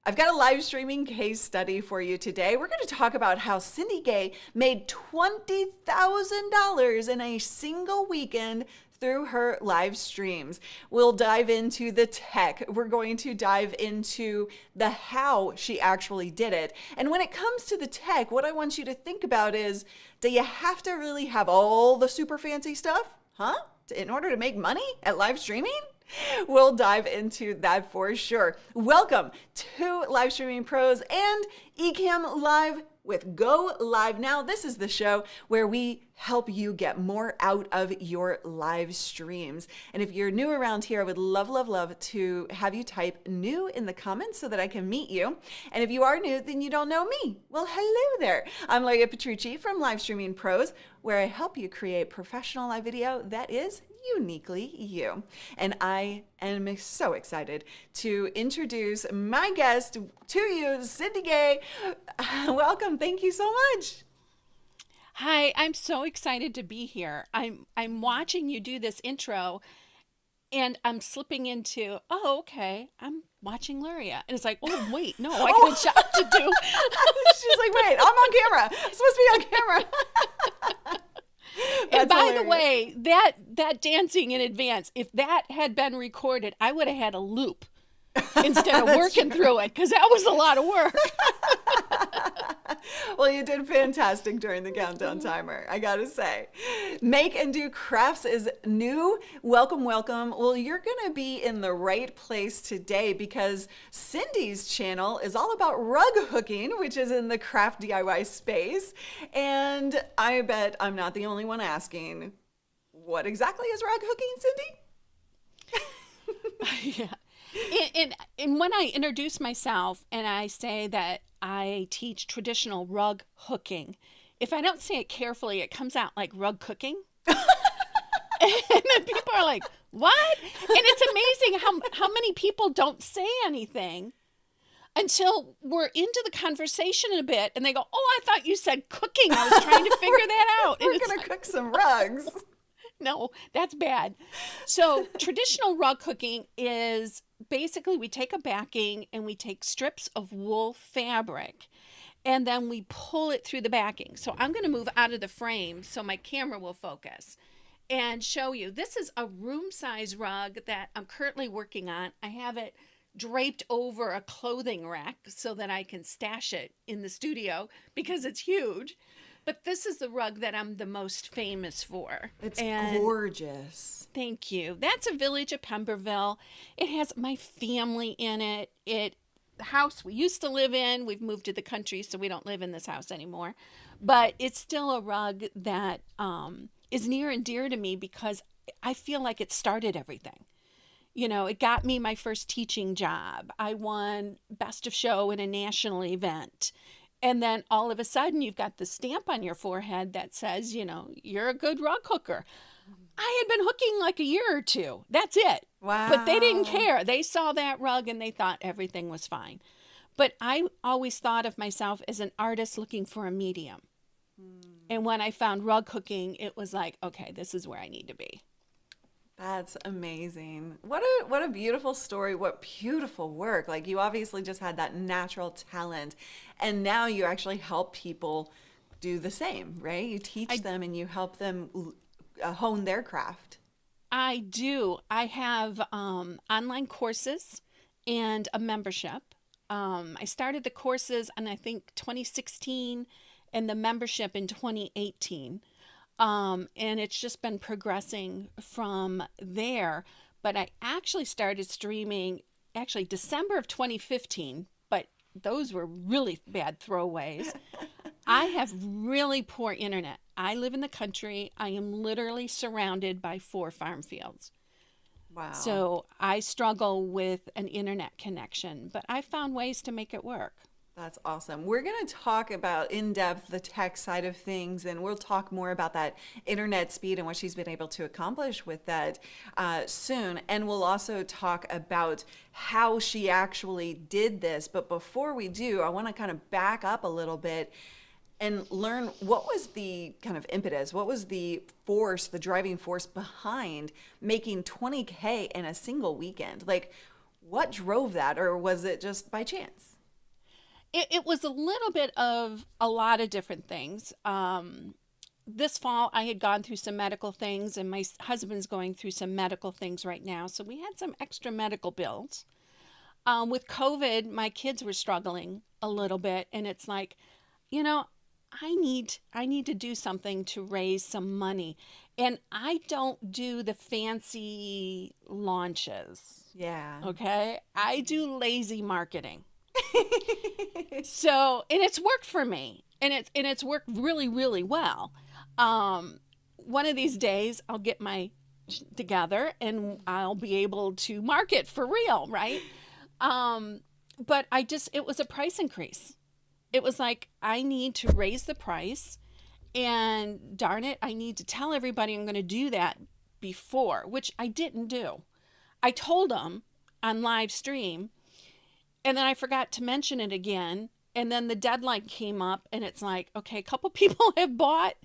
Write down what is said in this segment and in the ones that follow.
I've got a live streaming case study for you today. We're going to talk about how Cindi Gay made $20,000 in a single weekend through her live streams. We'll dive into the tech. We're going to dive into the how she actually did it. And when it comes to the tech, what I want you to think about is, do you have to really have all the super fancy stuff? Huh? In order to make money at live streaming? We'll dive into that for sure. Welcome to Live Streaming Pros and ECAMM Live with Go Live Now. This is the show where we help you get more out of your live streams. And if you're new around here, I would love to have you type new in the comments so that I can meet you. And if you are new, then you don't know me. Well, hello there. I'm Luria Petrucci from Live Streaming Pros, where I help you create professional live video that is uniquely you. And I am so excited to introduce my guest to you, Cindi Gay. Welcome. Thank you so much. Hi, I'm so excited to be here. I'm watching you do this intro and I'm slipping into, oh, okay, I'm watching Luria. And it's like, oh, wait, no, I got a job to do. She's like, wait, I'm on camera. I'm supposed to be on camera. And by the way, that dancing in advance, if that had been recorded, I would have had a loop instead of working through it, because that was a lot of work. Well, you did fantastic during the countdown timer, I gotta say. Make and do crafts is new. Welcome. Well, you're gonna be in the right place today because Cindy's channel is all about rug hooking, which is in the craft DIY space. And I bet I'm not the only one asking, what exactly is rug hooking, Cindi? Yeah. And when I introduce myself and I say that I teach traditional rug hooking, if I don't say it carefully, it comes out like rug cooking. And then people are like, what? And it's amazing how many people don't say anything until we're into the conversation a bit and they go, oh, I thought you said cooking. I was trying to figure that out. We're going to cook some rugs. No, that's bad. So traditional rug cooking is basically we take a backing and we take strips of wool fabric and then we pull it through the backing. So I'm going to move out of the frame so my camera will focus and show you. This is a room size rug that I'm currently working on. I have it draped over a clothing rack so that I can stash it in the studio because it's huge. But this is the rug that I'm the most famous for. It's gorgeous. Thank you. That's a village of Pemberville. It has my family in it. The house we used to live in, we've moved to the country, so we don't live in this house anymore. But it's still a rug that is near and dear to me because I feel like it started everything. You know, it got me my first teaching job. I won Best of Show in a national event. And then all of a sudden you've got the stamp on your forehead that says, you know, you're a good rug hooker. I had been hooking like a year or two. That's it. Wow. But they didn't care. They saw that rug and they thought everything was fine. But I always thought of myself as an artist looking for a medium. And when I found rug hooking, it was like, okay, this is where I need to be. That's amazing. What a beautiful story. What beautiful work. Like, you obviously just had that natural talent and now you actually help people do the same, right? You teach them and you help them hone their craft. I do. I have online courses and a membership. I started the courses in, I think, 2016 and the membership in 2018. And it's just been progressing from there. But I actually started streaming December of 2015, but those were really bad throwaways. I have really poor internet. I live in the country. I am literally surrounded by 4 farm fields. Wow. So I struggle with an internet connection, but I found ways to make it work. That's awesome. We're going to talk about in depth the tech side of things, and we'll talk more about that internet speed and what she's been able to accomplish with that soon. And we'll also talk about how she actually did this. But before we do, I want to kind of back up a little bit and learn what was the kind of impetus, what was the force, the driving force behind making 20K in a single weekend? Like, what drove that, or was it just by chance? It was a little bit of a lot of different things. This fall, I had gone through some medical things, and my husband's going through some medical things right now. So we had some extra medical bills. With COVID, my kids were struggling a little bit, and it's like, you know, I need to do something to raise some money. And I don't do the fancy launches. Yeah. Okay? I do lazy marketing. So, and it's worked for me. And it's worked really, really well. One of these days I'll get my together and I'll be able to market for real, right? But it was a price increase. It was like, I need to raise the price, and darn it, I need to tell everybody I'm going to do that before, which I didn't do. I told them on live stream, and then I forgot to mention it again. And then the deadline came up, and it's like, okay, a couple people have bought,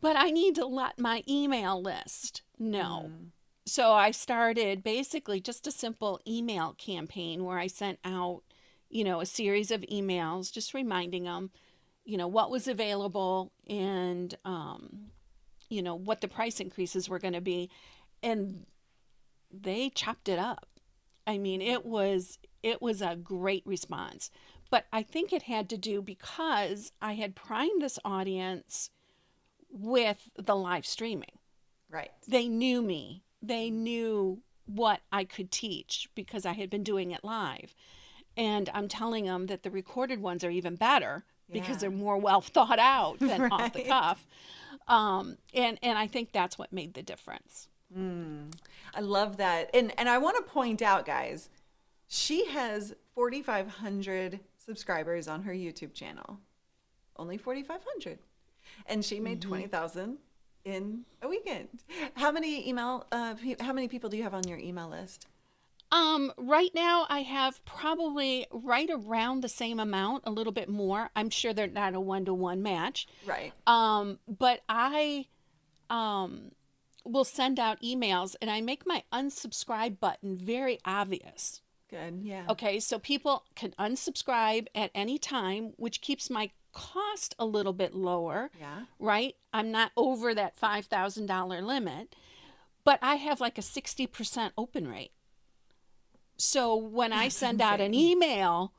but I need to let my email list know. So I started basically just a simple email campaign where I sent out, a series of emails, just reminding them, what was available and, what the price increases were going to be. And they chopped it up. I mean, it was a great response. But I think it had to do because I had primed this audience with the live streaming. Right. They knew me. They knew what I could teach because I had been doing it live. And I'm telling them that the recorded ones are even better because they're more well thought out than off the cuff. And I think that's what made the difference. I love that. And I want to point out, guys, she has 4,500 subscribers on her YouTube channel. Only 4,500. And she made 20,000 in a weekend. How many people do you have on your email list? Right now I have probably right around the same amount, a little bit more. I'm sure they're not a 1-to-1 match. Right. But I will send out emails, and I make my unsubscribe button very obvious. Good. Yeah. Okay, so people can unsubscribe at any time, which keeps my cost a little bit lower. Yeah. Right? I'm not over that $5,000 limit, but I have like a 60% open rate. So when I send out an email,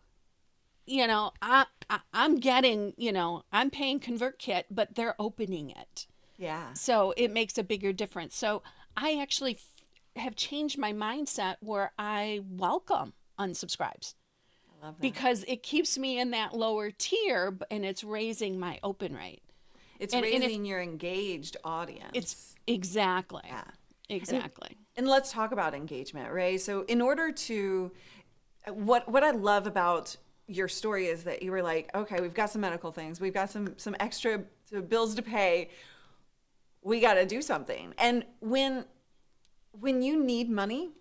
I'm getting, I'm paying ConvertKit, but they're opening it. Yeah. So it makes a bigger difference. So I actually have changed my mindset where I welcome unsubscribes. I love that. Because it keeps me in that lower tier, and it's raising my open rate. It's raising your engaged audience. It's exactly. Yeah. Exactly. And let's talk about engagement, Ray. So in order to, what I love about your story is that you were like, okay, we've got some medical things. We've got some extra bills to pay. We got to do something. And when you need money,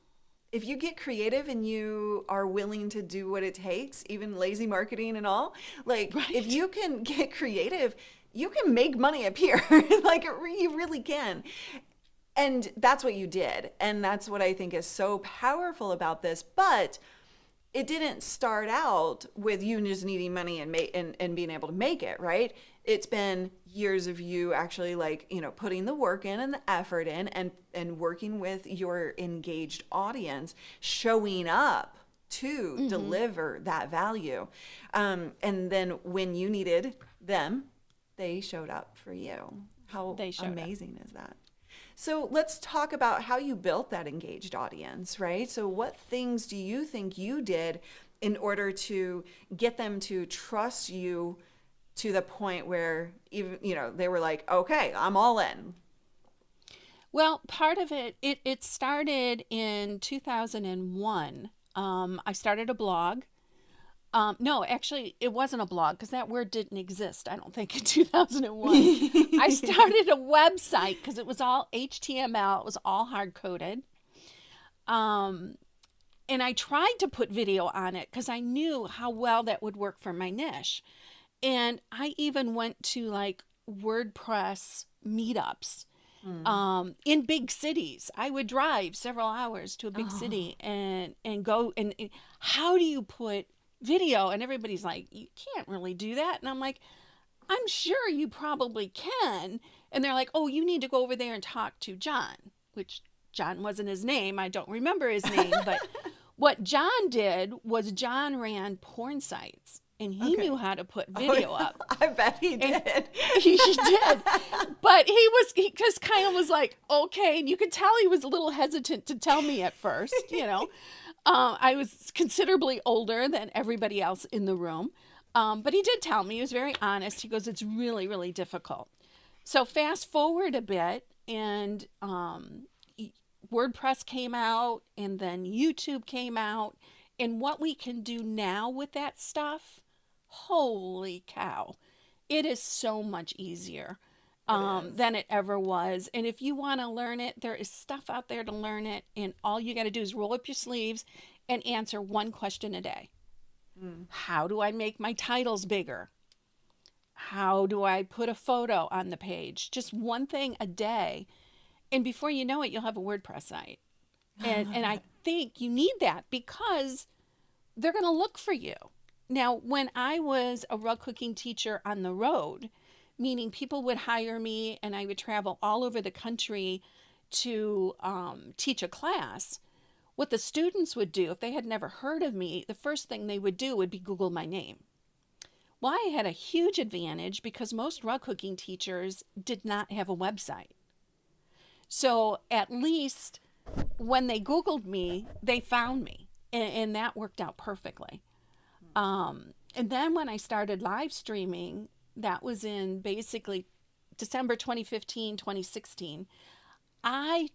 if you get creative and you are willing to do what it takes, even lazy marketing and all, like if you can get creative, you can make money appear. Like you really can. And that's what you did. And that's what I think is so powerful about this. But it didn't start out with you just needing money and being able to make it, right? It's been years of you actually putting the work in and the effort in and working with your engaged audience, showing up to deliver that value. And then when you needed them, they showed up for you. How amazing is that? So let's talk about how you built that engaged audience, right? So what things do you think you did in order to get them to trust you to the point where even, they were like, okay, I'm all in? Well, part of it started in 2001. I started a blog. No, actually, it wasn't a blog because that word didn't exist, I don't think, in 2001. I started a website because it was all HTML. It was all hard-coded. And I tried to put video on it because I knew how well that would work for my niche. And I even went to WordPress meetups. in big cities. I would drive several hours to a big city and go and how do you put video? And everybody's like, you can't really do that. And I'm like, I'm sure you probably can. And they're like, oh, you need to go over there and talk to John, which John wasn't his name. I don't remember his name. But what John did was John ran porn sites. And he knew how to put video up. I bet he did. He did. But because Kyle was like, okay. And you could tell he was a little hesitant to tell me at first, you know. I was considerably older than everybody else in the room. But he did tell me, he was very honest. He goes, it's really, really difficult. So fast forward a bit and WordPress came out and then YouTube came out. And what we can do now with that stuff, holy cow, it is so much easier than it ever was. And if you want to learn it, there is stuff out there to learn it. And all you got to do is roll up your sleeves and answer one question a day. How do I make my titles bigger? How do I put a photo on the page? Just one thing a day. And before you know it, you'll have a WordPress site. And I think you need that because they're going to look for you. Now, when I was a rug cooking teacher on the road, meaning people would hire me and I would travel all over the country to teach a class, what the students would do, if they had never heard of me, the first thing they would do would be Google my name. Well, I had a huge advantage because most rug cooking teachers did not have a website. So at least when they Googled me, they found me. And that worked out perfectly. And then when I started live streaming, that was in basically December 2015, 2016. I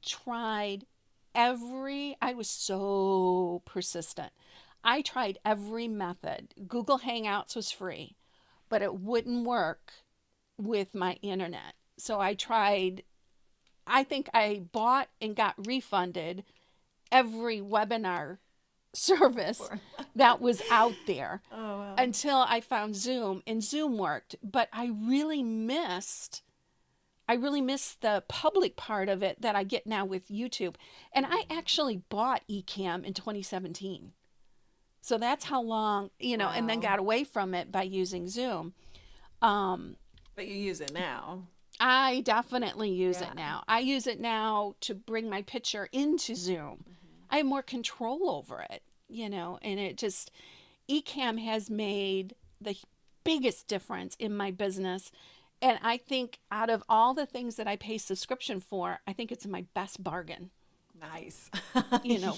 was so persistent. I tried every method. Google Hangouts was free, but it wouldn't work with my internet. So I think I bought and got refunded every webinar service that was out there until I found Zoom, and Zoom worked. But I really missed the public part of it that I get now with YouTube. And I actually bought ECAMM in 2017. So that's how long, and then got away from it by using Zoom. But you use it now. I definitely use it now. I use it now to bring my picture into Zoom. I have more control over it, and it just, ECAMM has made the biggest difference in my business. And I think out of all the things that I pay subscription for, I think it's my best bargain. Nice.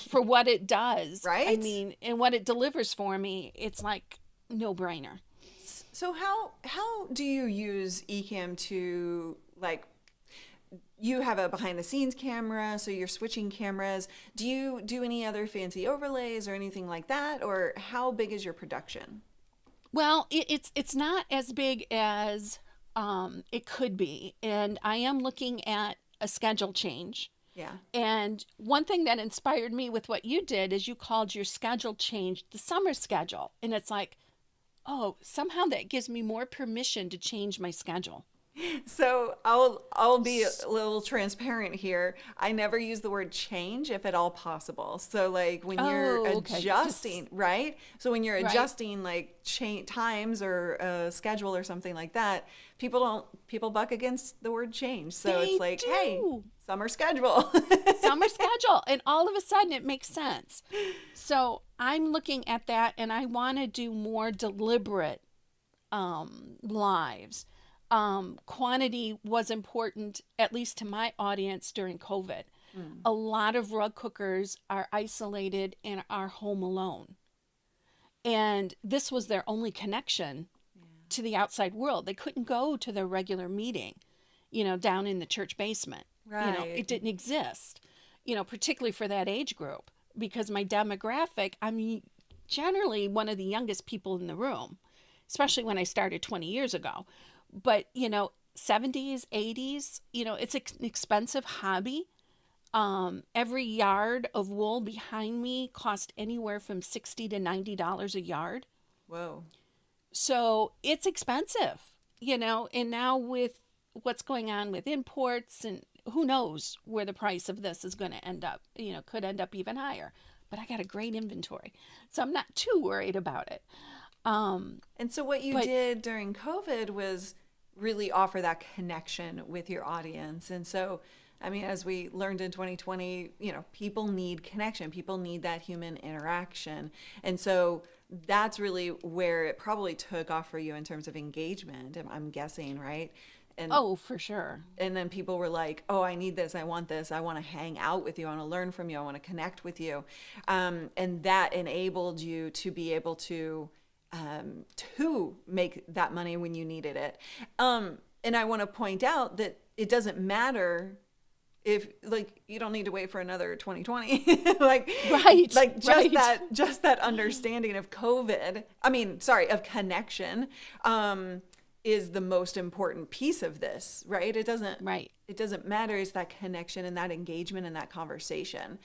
For what it does. Right? I mean, and what it delivers for me, it's like no brainer. So how do you use ECAMM to, like, you have a behind the scenes camera, so you're switching cameras. Do you do any other fancy overlays or anything like that? Or how big is your production? Well, it's not as big as it could be. And I am looking at a schedule change. Yeah. And one thing that inspired me with what you did is you called your schedule change the summer schedule. And it's like, oh, somehow that gives me more permission to change my schedule. So I'll be a little transparent here. I never use the word change if at all possible. So like when you're adjusting, right? So when you're adjusting like times or a schedule or something like that, people buck against the word change. So it's like, hey, summer schedule. Summer schedule. And all of a sudden it makes sense. So I'm looking at that and I want to do more deliberate lives. Quantity was important, at least to my audience during COVID. A lot of rug cookers are isolated and are home alone. And this was their only connection to the outside world. They couldn't go to their regular meeting, down in the church basement. Right. It didn't exist, particularly for that age group, because my demographic, I'm generally one of the youngest people in the room, especially when I started 20 years ago. But, 70s, 80s, it's an expensive hobby. Every yard of wool behind me cost anywhere from $60 to $90 a yard. Whoa. So it's expensive, and now with what's going on with imports and who knows where the price of this is going to end up, could end up even higher, but I got a great inventory. So I'm not too worried about it. And so what you did during COVID was really offer that connection with your audience. And so, I mean, as we learned in 2020, people need connection. People need that human interaction. And so that's really where it probably took off for you in terms of engagement, I'm guessing, right? And, oh, for sure. And then people were like, oh, I need this. I want this. I want to hang out with you. I want to learn from you. I want to connect with you. And that enabled you to be able to make that money when you needed it. And I want to point out that it doesn't matter if, like, you don't need to wait for another 2020. Just that understanding of of connection, is the most important piece of this, right? It doesn't matter. It's that connection and that engagement and that conversation.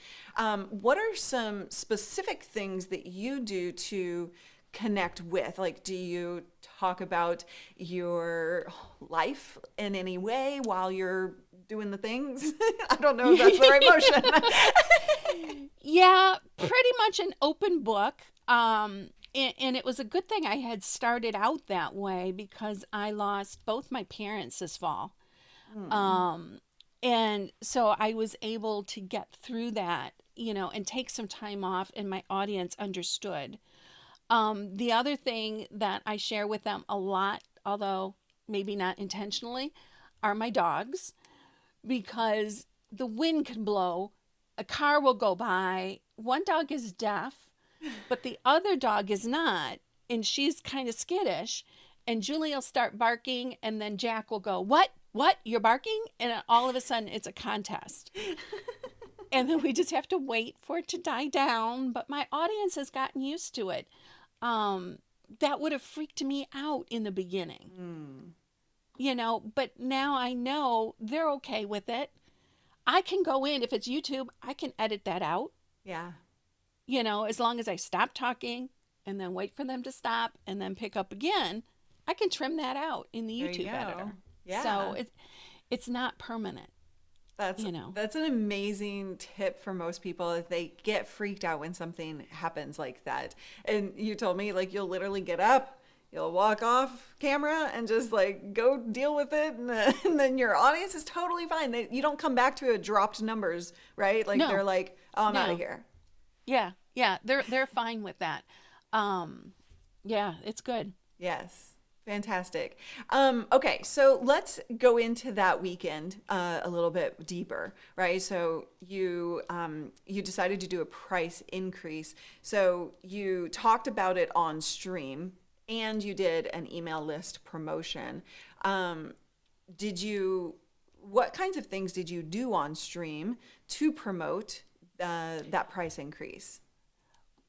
What are some specific things that you do to connect with? Like, do you talk about your life in any way while you're doing the things? I don't know if that's the right motion. Yeah, pretty much an open book. And it was a good thing I had started out that way, because I lost both my parents this fall. And so I was able to get through that, and take some time off, and my audience understood. The other thing that I share with them a lot, although maybe not intentionally, are my dogs, because the wind can blow, a car will go by. One dog is deaf, but the other dog is not, and she's kind of skittish, and Julie will start barking, and then Jack will go, what, you're barking? And all of a sudden it's a contest. And then we just have to wait for it to die down. But my audience has gotten used to it. That would have freaked me out in the beginning, but now I know they're okay with it. I can go in, if it's YouTube, I can edit that out. Yeah. As long as I stop talking and then wait for them to stop and then pick up again, I can trim that out in the YouTube editor. Yeah. So it's not permanent. That's an amazing tip for most people, if they get freaked out when something happens like that. And you told me, like, you'll literally get up, you'll walk off camera and just like go deal with it, and then your audience is totally fine. You don't come back to a dropped numbers, right? Like, no. They're like, oh, I'm out of here. Yeah, they're fine with that. Yeah, it's good. Yes. Fantastic. Okay, so let's go into that weekend a little bit deeper, right? So you decided to do a price increase. So you talked about it on stream, and you did an email list promotion. What kinds of things did you do on stream to promote that price increase?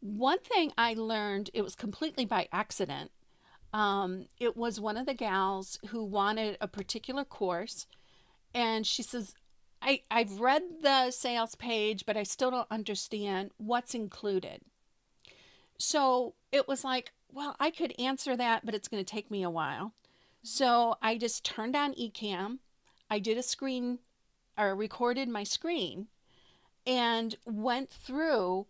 One thing I learned, it was completely by accident. It was one of the gals who wanted a particular course, and she says, I've read the sales page, but I still don't understand what's included. So it was like, well, I could answer that, but it's going to take me a while. So I just turned on ECAMM. I did recorded my screen and went through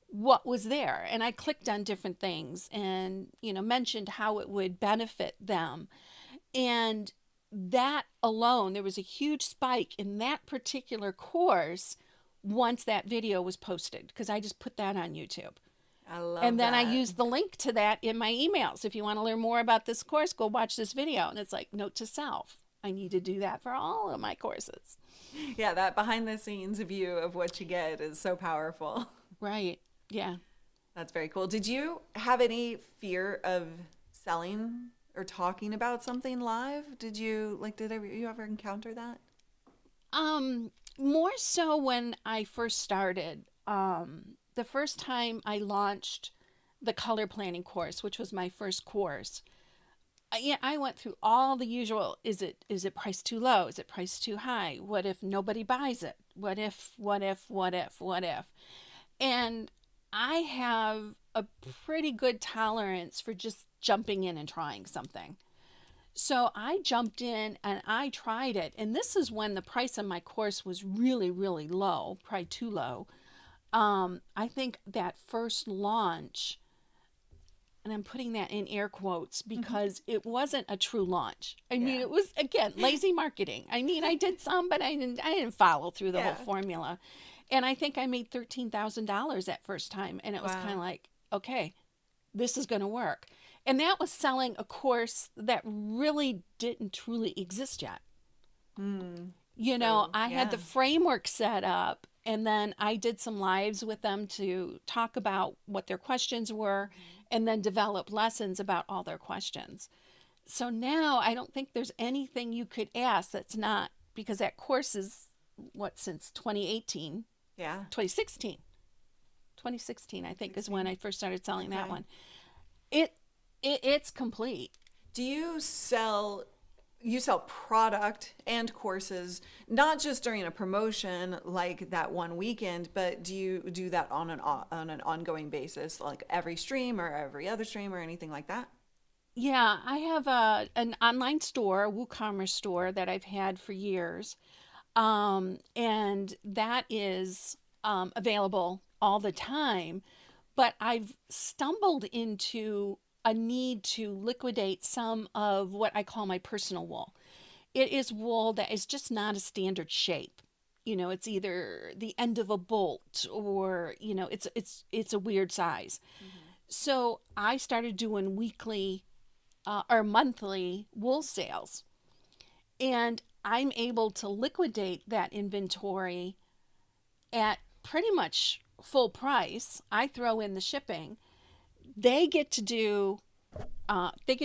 what was there. And I clicked on different things and, mentioned how it would benefit them. And that alone, there was a huge spike in that particular course once that video was posted, because I just put that on YouTube. I love and then that. I used the link to that in my emails. If you want to learn more about this course, go watch this video. And it's like, note to self, I need to do that for all of my courses. Yeah, that behind the scenes view of what you get is so powerful. Right. Yeah. That's very cool. Did you have any fear of selling or talking about something live? Did you ever encounter that? More so when I first started. The first time I launched the color planning course, which was my first course, I went through all the usual. Is it priced too low? Is it priced too high? What if nobody buys it? What if? And I have a pretty good tolerance for just jumping in and trying something. So I jumped in and I tried it. And this is when the price of my course was really, really low, probably too low. I think that first launch, and I'm putting that in air quotes because it wasn't a true launch. I mean, it was, again, lazy marketing. I mean, I did some, but I didn't follow through the whole formula. And I think I made $13,000 that first time. And it was kind of like, okay, this is going to work. And that was selling a course that really didn't truly exist yet. You know, I had the framework set up, and then I did some lives with them to talk about what their questions were, and then develop lessons about all their questions. So now I don't think there's anything you could ask that's not, because that course is, since 2018? Yeah. 2016. 2016, I think, is when I first started selling that one. It's complete. Do you sell product and courses, not just during a promotion like that one weekend, but do you do that on an ongoing basis, like every stream or every other stream or anything like that? Yeah, I have an online store, a WooCommerce store that I've had for years. And that is available all the time. But I've stumbled into a need to liquidate some of what I call my personal wool. It is wool that is just not a standard shape. You know, it's either the end of a bolt or, you know, it's a weird size. So I started doing weekly or monthly wool sales. And I'm able to liquidate that inventory at pretty much full price. I throw in the shipping. They get to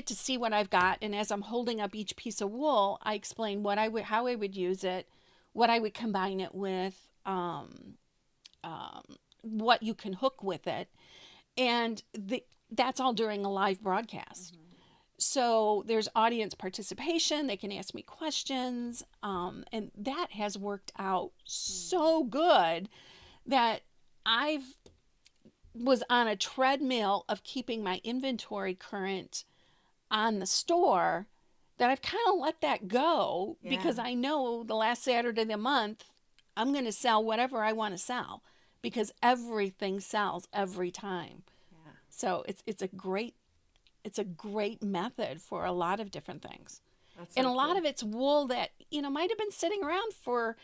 see what I've got, and as I'm holding up each piece of wool, I explain how I would use it, what I would combine it with, what you can hook with it, and that's all during a live broadcast. So there's audience participation. They can ask me questions, and that has worked out so good that I've was on a treadmill of keeping my inventory current on the store, that I've kind of let that go because I know the last Saturday of the month I'm going to sell whatever I want to sell, because everything sells every time. So it's a great method for a lot of different things. And a lot of it's wool that, you know, might have been sitting around for,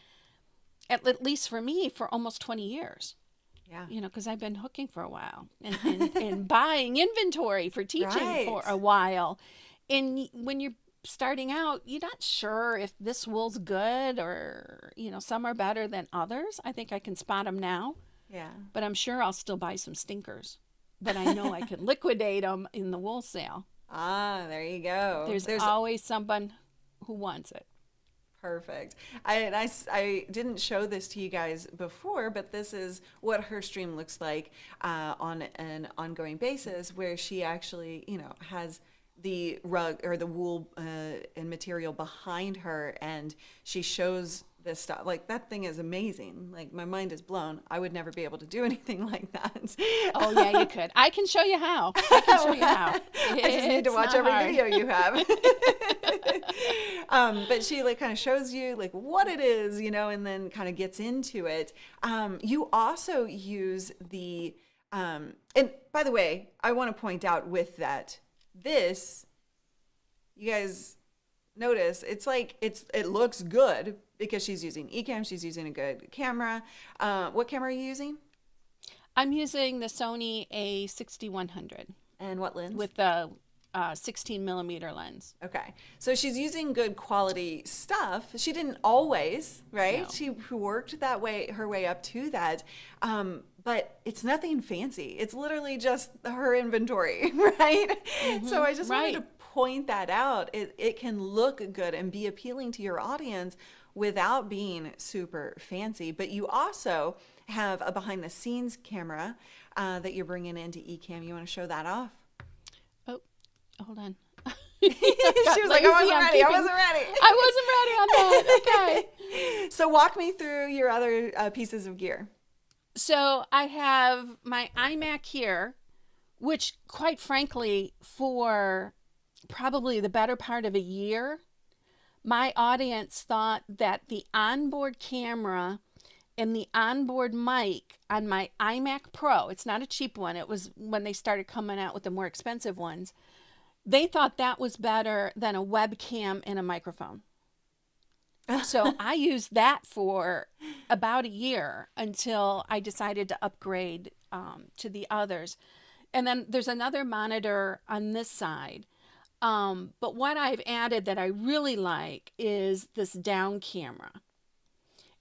at least for me, for almost 20 years. Yeah. You know, because I've been hooking for a while and buying inventory for teaching for a while. And when you're starting out, you're not sure if this wool's good or, you know, some are better than others. I think I can spot them now. Yeah. But I'm sure I'll still buy some stinkers. But I know I can liquidate them in the wool sale. Ah, there you go. There's always someone who wants it. Perfect. I didn't show this to you guys before, but this is what her stream looks like on an ongoing basis, where she actually, you know, has the rug or the wool and material behind her, and she shows this stuff. Like, that thing is amazing. Like, my mind is blown. I would never be able to do anything like that. Oh yeah, you could. I can show you how. I just need to watch every video you have. But she like kind of shows you like what it is, you know, and then kind of gets into it. You also use the, and by the way, I want to point out with that, this, you guys notice, it's like, it looks good because she's using ECAMM, she's using a good camera. What camera are you using? I'm using the Sony A6100. And what lens? With the 16 millimeter lens. Okay. So she's using good quality stuff. She didn't always, right? No. She worked her way up to that. But it's nothing fancy. It's literally just her inventory, right? So I just wanted to point that out. It can look good and be appealing to your audience without being super fancy. But you also have a behind the scenes camera that you're bringing into ECAMM. You want to show that off? Oh, hold on. She was like, I wasn't ready. I wasn't ready on that. Okay. So walk me through your other pieces of gear. So I have my iMac here, which quite frankly, for probably the better part of a year, my audience thought that the onboard camera and the onboard mic on my iMac Pro, it's not a cheap one, it was when they started coming out with the more expensive ones, they thought that was better than a webcam and a microphone. So I used that for about a year until I decided to upgrade to the others. And then there's another monitor on this side. But what I've added that I really like is this down camera.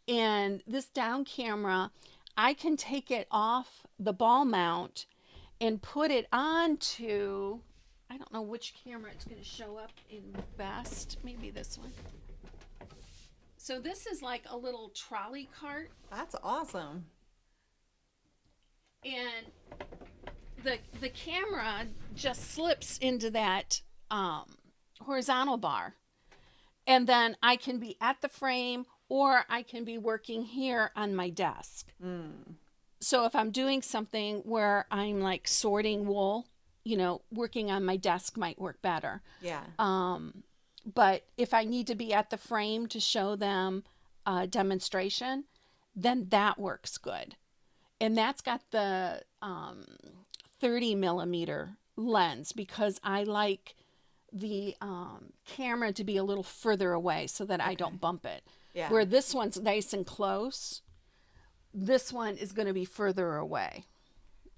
And this down camera, I can take it off the ball mount and put it onto, I don't know which camera it's going to show up in best. Maybe this one. So this is like a little trolley cart. That's awesome. And the camera just slips into that horizontal bar. And then I can be at the frame or I can be working here on my desk. So if I'm doing something where I'm like sorting wool, working on my desk might work better. Yeah. But if I need to be at the frame to show them a demonstration, then that works good. And that's got the 30 millimeter lens because I like the camera to be a little further away so that I don't bump it. Yeah. Where this one's nice and close, this one is going to be further away.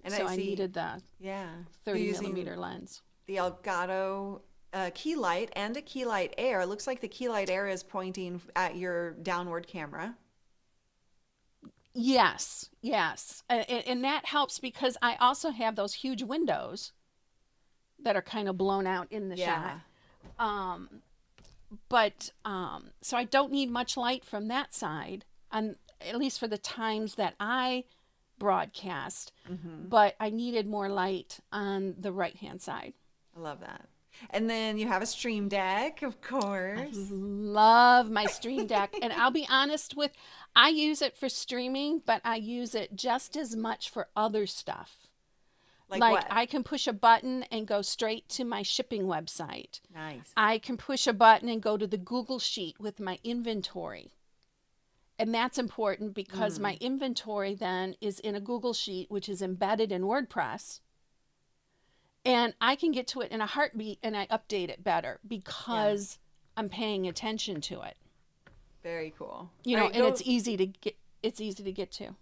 And so I needed the 30 millimeter lens. The Elgato Key Light and a Key Light Air. It looks like the Key Light Air is pointing at your downward camera. Yes. And that helps because I also have those huge windows that are kind of blown out in the shot. So I don't need much light from that side, at least for the times that I broadcast. But I needed more light on the right-hand side. I love that. And then you have a Stream Deck, of course. I love my Stream Deck. And I'll be honest I use it for streaming, but I use it just as much for other stuff. Like what? I can push a button and go straight to my shipping website. Nice. I can push a button and go to the Google Sheet with my inventory. And that's important because my inventory then is in a Google Sheet, which is embedded in WordPress. And I can get to it in a heartbeat and I update it better because I'm paying attention to it. Very cool. It's easy to get to.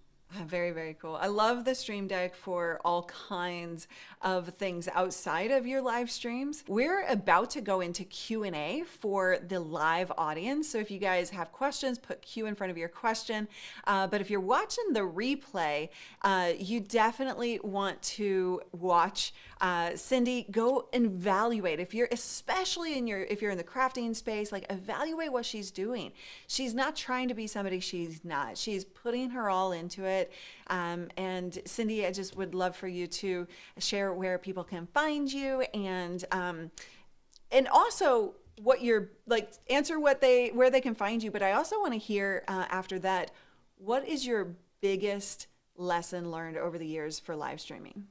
Very, very cool. I love the Stream Deck for all kinds of things outside of your live streams. We're about to go into Q&A for the live audience. So if you guys have questions, put Q in front of your question. But if you're watching the replay, you definitely want to watch Cindi go evaluate. If you're if you're in the crafting space, like evaluate what she's doing. She's not trying to be somebody she's not. She's putting her all into it. And Cindi, I just would love for you to share where people can find you and also what you're like, answer where they can find you. But I also want to hear after that, what is your biggest lesson learned over the years for live streaming?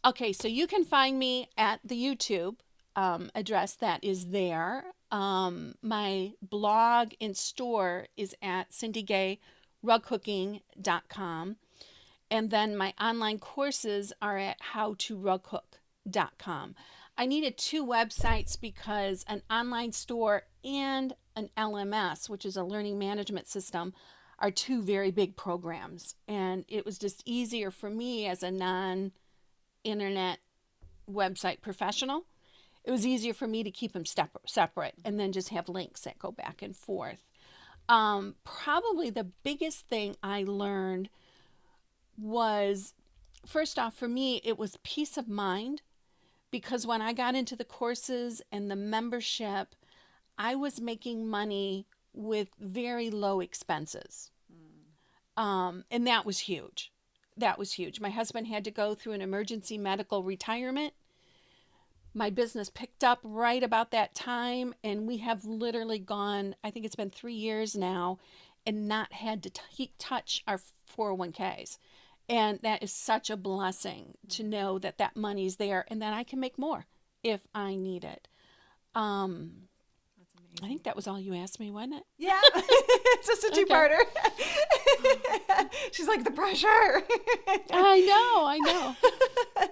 Okay, so you can find me at the YouTube address that is there. My blog and store is at cindigayrugcooking.com. And then my online courses are at howtorugcook.com. I needed two websites because an online store and an LMS, which is a learning management system, are two very big programs. And it was just easier for me as a non-internet website professional. It was easier for me to keep them separate and then just have links that go back and forth. Probably the biggest thing I learned was, first off, for me, it was peace of mind, because when I got into the courses and the membership, I was making money with very low expenses. And that was huge. My husband had to go through an emergency medical retirement. My business picked up right about that time, and we have literally gone, I think it's been 3 years now, and not had to touch our 401ks. And that is such a blessing to know that that money's there and that I can make more if I need it. That's amazing. I think that was all you asked me, wasn't it? Yeah, it's just a two-parter. She's like, the pressure. I know.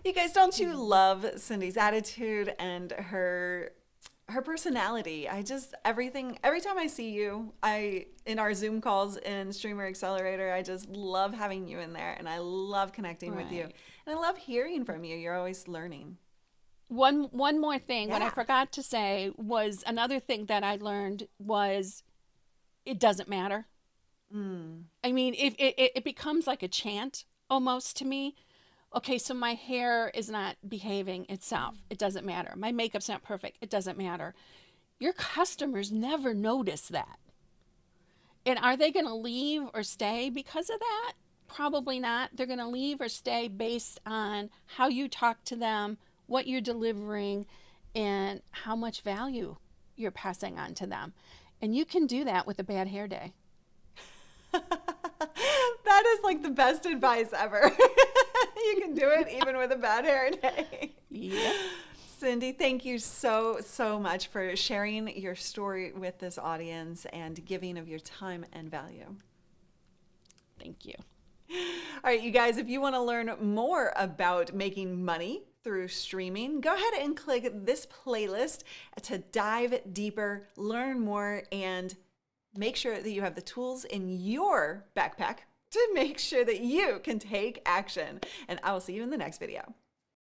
You guys, don't you love Cindy's attitude and her personality? Every time I see you, in our Zoom calls in Streamer Accelerator, I just love having you in there, and I love connecting with you. And I love hearing from you. You're always learning. One more thing, what I Yeah. forgot to say was another thing that I learned was it doesn't matter. I mean, it becomes like a chant almost to me. Okay, so my hair is not behaving itself. It doesn't matter. My makeup's not perfect. It doesn't matter. Your customers never notice that. And are they going to leave or stay because of that? Probably not. They're going to leave or stay based on how you talk to them, what you're delivering, and how much value you're passing on to them. And you can do that with a bad hair day. That is like the best advice ever. You can do it even with a bad hair day. Yeah. Cindy, thank you so much for sharing your story with this audience and giving of your time and value. Thank you. All right, you guys, if you want to learn more about making money through streaming, go ahead and click this playlist to dive deeper, learn more, and make sure that you have the tools in your backpack to make sure that you can take action. And I will see you in the next video.